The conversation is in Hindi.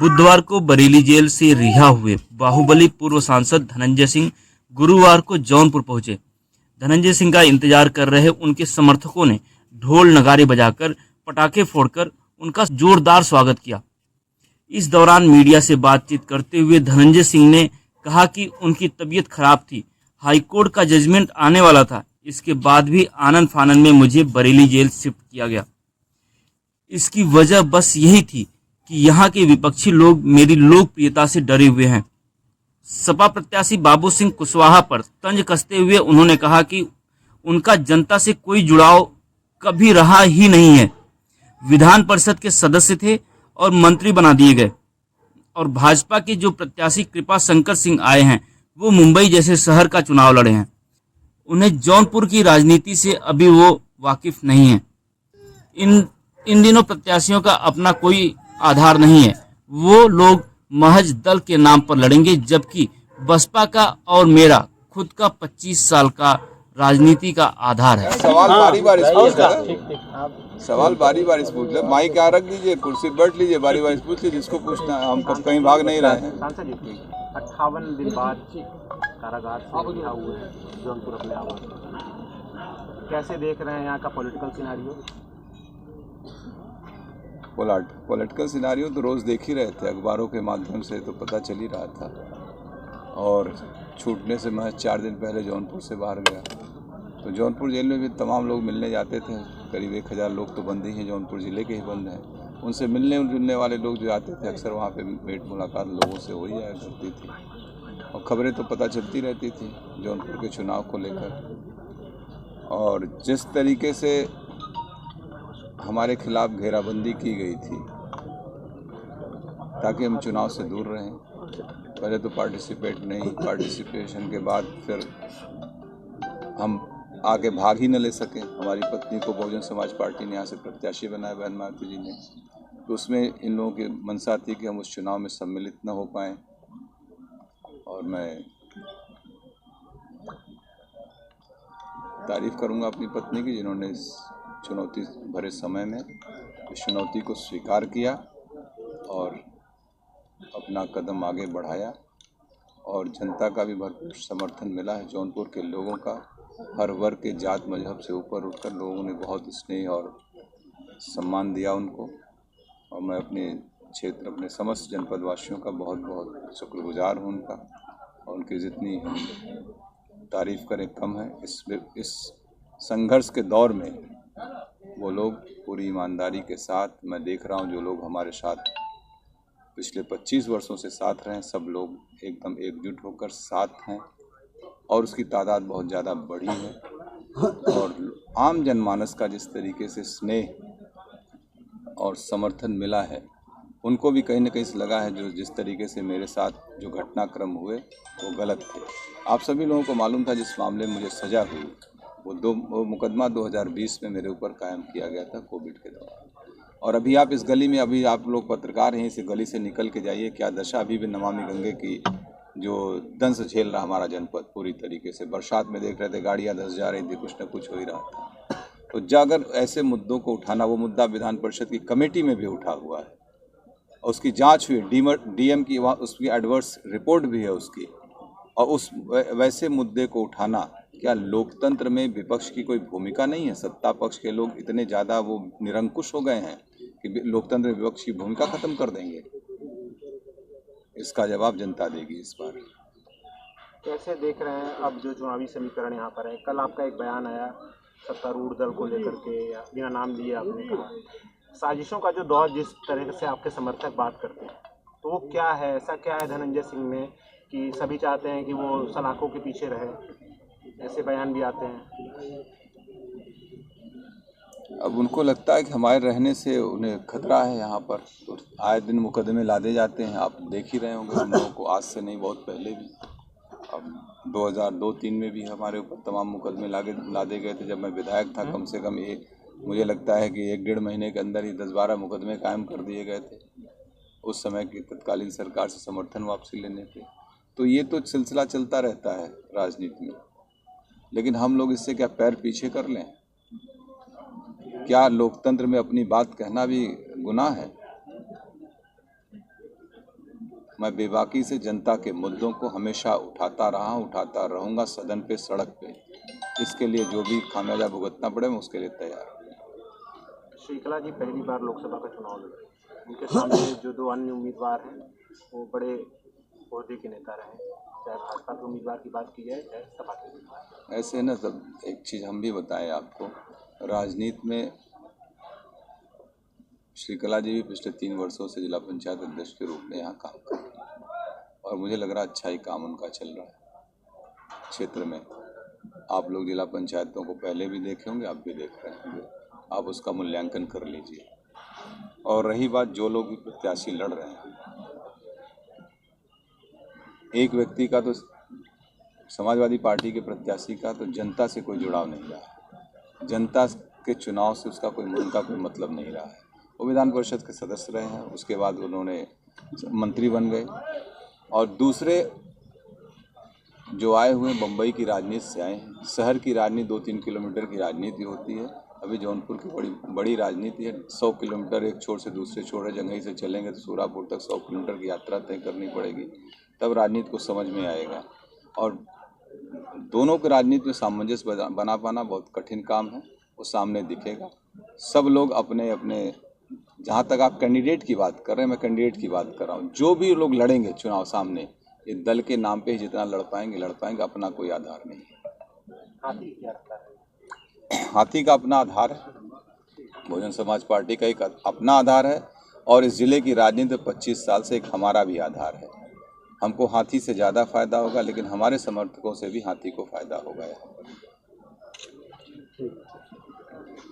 बुधवार को बरेली जेल से रिहा हुए बाहुबली पूर्व सांसद धनंजय सिंह गुरुवार को जौनपुर पहुंचे। धनंजय सिंह का इंतजार कर रहे उनके समर्थकों ने ढोल नगारे बजाकर पटाखे फोड़कर उनका जोरदार स्वागत किया। इस दौरान मीडिया से बातचीत करते हुए धनंजय सिंह ने कहा कि उनकी तबीयत खराब थी, हाईकोर्ट का जजमेंट आने वाला था, इसके बाद भी आनन फानन में मुझे बरेली जेल शिफ्ट किया गया। इसकी वजह बस यही थी कि यहाँ के विपक्षी लोग मेरी लोकप्रियता से डरे हुए हैं। सपा प्रत्याशी बाबू सिंह कुशवाहा पर तंज कसते हुए उन्होंने कहा कि उनका जनता से कोई जुड़ाव कभी रहा ही नहीं है। विधान परिषद के सदस्य थे और मंत्री बना दिए गए, और भाजपा के जो प्रत्याशी कृपा शंकर सिंह आए हैं वो मुंबई जैसे शहर का चुनाव लड़े हैं। उन्हें जौनपुर की राजनीति से अभी वो वाकिफ नहीं है। इन दिनों प्रत्याशियों का अपना कोई आधार नहीं है, वो लोग महज दल के नाम पर लड़ेंगे, जबकि बसपा का और मेरा खुद का 25 साल का राजनीति का आधार है। सवाल बारी बारी पूछ ले, माइक यहाँ रख दीजिए, कुर्सी बैठ लीजिए, बारी बारी पूछ लीजिए, जिसको पूछना है। हम कहीं भाग नहीं रहे हैं। 58 दिन बाद कारागार से रिहा हुए हैं जौनपुर अपने आवास पर, कैसे देख रहे हैं यहाँ का पॉलिटिकल सिनेरियो? पॉलिटिकल सिनेरियो तो रोज़ देख ही रहे थे, अखबारों के माध्यम से तो पता चल ही रहा था। और छूटने से मैं 4 दिन पहले जौनपुर से बाहर गया, तो जौनपुर जेल में भी तमाम लोग मिलने जाते थे। करीब 1000 लोग तो बंद ही हैं, जौनपुर ज़िले के ही बंद हैं। उनसे मिलने जुलने वाले लोग जो आते थे, अक्सर वहाँ पे भेंट मुलाकात लोगों से हो ही जाया करती थी, और खबरें तो पता चलती रहती थी जौनपुर के चुनाव को लेकर। और जिस तरीके से हमारे खिलाफ घेराबंदी की गई थी ताकि हम चुनाव से दूर रहें, पहले तो पार्टिसिपेशन के बाद फिर हम आगे भाग ही न ले सकें। हमारी पत्नी को बहुजन समाज पार्टी ने यहाँ से प्रत्याशी बनाया, बहन मायावती जी ने, तो उसमें इन लोगों की मंशा थी कि हम उस चुनाव में सम्मिलित न हो पाएँ। और मैं तारीफ़ करूँगा अपनी पत्नी की, जिन्होंने इस चुनौती भरे समय में इस चुनौती को स्वीकार किया और अपना कदम आगे बढ़ाया, और जनता का भी भरपूर समर्थन मिला है। जौनपुर के लोगों का, हर वर्ग के जात मजहब से ऊपर उठकर लोगों ने बहुत स्नेह और सम्मान दिया उनको, और मैं अपने क्षेत्र, अपने समस्त जनपद वासियों का बहुत बहुत शुक्रगुजार हूँ उनका। और उनकी जितनी हम तारीफ़ करें कम है। इस संघर्ष के दौर में वो लोग पूरी ईमानदारी के साथ, मैं देख रहा हूँ जो लोग हमारे साथ पिछले 25 वर्षों से साथ रहे, सब लोग एकदम एकजुट होकर साथ हैं, और उसकी तादाद बहुत ज़्यादा बढ़ी है। और आम जनमानस का जिस तरीके से स्नेह और समर्थन मिला है, उनको भी कहीं न कहीं से लगा है जो जिस तरीके से मेरे साथ जो घटनाक्रम हुए वो गलत थे। आप सभी लोगों को मालूम था जिस मामले में मुझे सज़ा हुई, वो मुकदमा 2020 में मेरे ऊपर कायम किया गया था कोविड के दौरान। और अभी आप इस गली में, अभी आप लोग पत्रकार हैं, इस गली से निकल के जाइए, क्या दशा अभी भी नमामि गंगे की जो दंश झेल रहा हमारा जनपद पूरी तरीके से। बरसात में देख रहे थे गाड़ियाँ धंस जा रही थी, कुछ न कुछ हो ही रहा था। तो अगर ऐसे मुद्दों को उठाना, वो मुद्दा विधान परिषद की कमेटी में भी उठा हुआ है, और उसकी जाँच हुई, DM की वहाँ उसकी एडवर्स रिपोर्ट भी है उसकी। और उस वैसे मुद्दे को उठाना, क्या लोकतंत्र में विपक्ष की कोई भूमिका नहीं है? सत्ता पक्ष के लोग इतने ज़्यादा वो निरंकुश हो गए हैं कि लोकतंत्र में विपक्ष की भूमिका खत्म कर देंगे। इसका जवाब जनता देगी इस बार। कैसे देख रहे हैं अब जो चुनावी समीकरण यहाँ पर है? कल आपका एक बयान आया सत्तारूढ़ दल को लेकर के, बिना नाम लिए आपने कहा साजिशों का जो दौर जिस तरह से आपके समर्थक बात करते हैं, तो वो क्या है? ऐसा क्या है धनंजय सिंह में कि सभी चाहते हैं कि वो सलाखों के पीछे रहे? ऐसे बयान भी आते हैं। अब उनको लगता है कि हमारे रहने से उन्हें खतरा है यहाँ पर, तो आए दिन मुकदमे लादे जाते हैं। आप देख ही रहे होंगे हम लोगों को, आज से नहीं बहुत पहले भी। अब 2002-03 में भी हमारे ऊपर तमाम मुकदमे लादे गए थे। जब मैं विधायक था, कम से कम मुझे लगता है कि 1-1.5 महीने के अंदर ही 10-12 मुकदमे कायम कर दिए गए थे उस समय की तत्कालीन सरकार से समर्थन वापसी लेने पे। तो ये तो सिलसिला चलता रहता है राजनीति में, लेकिन हम लोग इससे क्या पैर पीछे कर लें? क्या लोकतंत्र में अपनी बात कहना भी गुनाह है? मैं बेबाकी से जनता के मुद्दों को हमेशा उठाता रहा हूँ, उठाता रहूँगा, सदन पे, सड़क पे। इसके लिए जो भी खामियाजा भुगतना पड़े मैं उसके लिए तैयार हूँ। श्रीकला जी पहली बार लोकसभा का चुनाव लड़ रहे हैं, उनके सामने जो दो अन्य उम्मीदवार हैं वो बड़े ओहदे के नेता रहे, चाहे भाजपा के उम्मीदवार की बात की जाए चाहे सपा के उम्मीदवार। ऐसे ना, सब एक चीज़ हम भी बताएं आपको, राजनीति में श्रीकला जी भी पिछले 3 वर्षों से जिला पंचायत अध्यक्ष के रूप में यहाँ काम कर रहे हैं और मुझे लग रहा है अच्छा ही काम उनका चल रहा है क्षेत्र में। आप लोग जिला पंचायतों को पहले भी देखे होंगे, आप भी देख रहे होंगे, आप उसका मूल्यांकन कर लीजिए। और रही बात जो लोग भी प्रत्याशी लड़ रहे हैं, एक व्यक्ति का तो समाजवादी पार्टी के प्रत्याशी का तो जनता से कोई जुड़ाव नहीं रहा है, जनता के चुनाव से उसका उनका कोई मतलब नहीं रहा है। वो विधान परिषद के सदस्य रहे हैं, उसके बाद उन्होंने मंत्री बन गए, और दूसरे जो आए हुए बम्बई की राजनीति से आए हैं। शहर की राजनीति 2-3 किलोमीटर की राजनीति होती है, अभी जौनपुर की बड़ी राजनीति है। 100 किलोमीटर एक छोर से दूसरे छोर, जंघई से चलेंगे तो सूरापुर तक 100 किलोमीटर की यात्रा तय करनी पड़ेगी, तब राजनीति को समझ में आएगा। और दोनों के राजनीति में सामंजस्य बना पाना बहुत कठिन काम है, वो सामने दिखेगा। सब लोग अपने अपने, जहाँ तक आप कैंडिडेट की बात कर रहे हैं, मैं कैंडिडेट की बात कर रहा हूँ, जो भी लोग लड़ेंगे चुनाव सामने, ये दल के नाम पे ही जितना लड़ पाएंगे, अपना कोई आधार नहीं है। हाथी क्या रखता है? हाथी का अपना आधार है, बहुजन समाज पार्टी का एक अपना आधार है, और इस जिले की राजनीति 25 साल से एक हमारा भी आधार है। हमको हाथी से ज़्यादा फायदा होगा, लेकिन हमारे समर्थकों से भी हाथी को फायदा होगा यहाँ पर।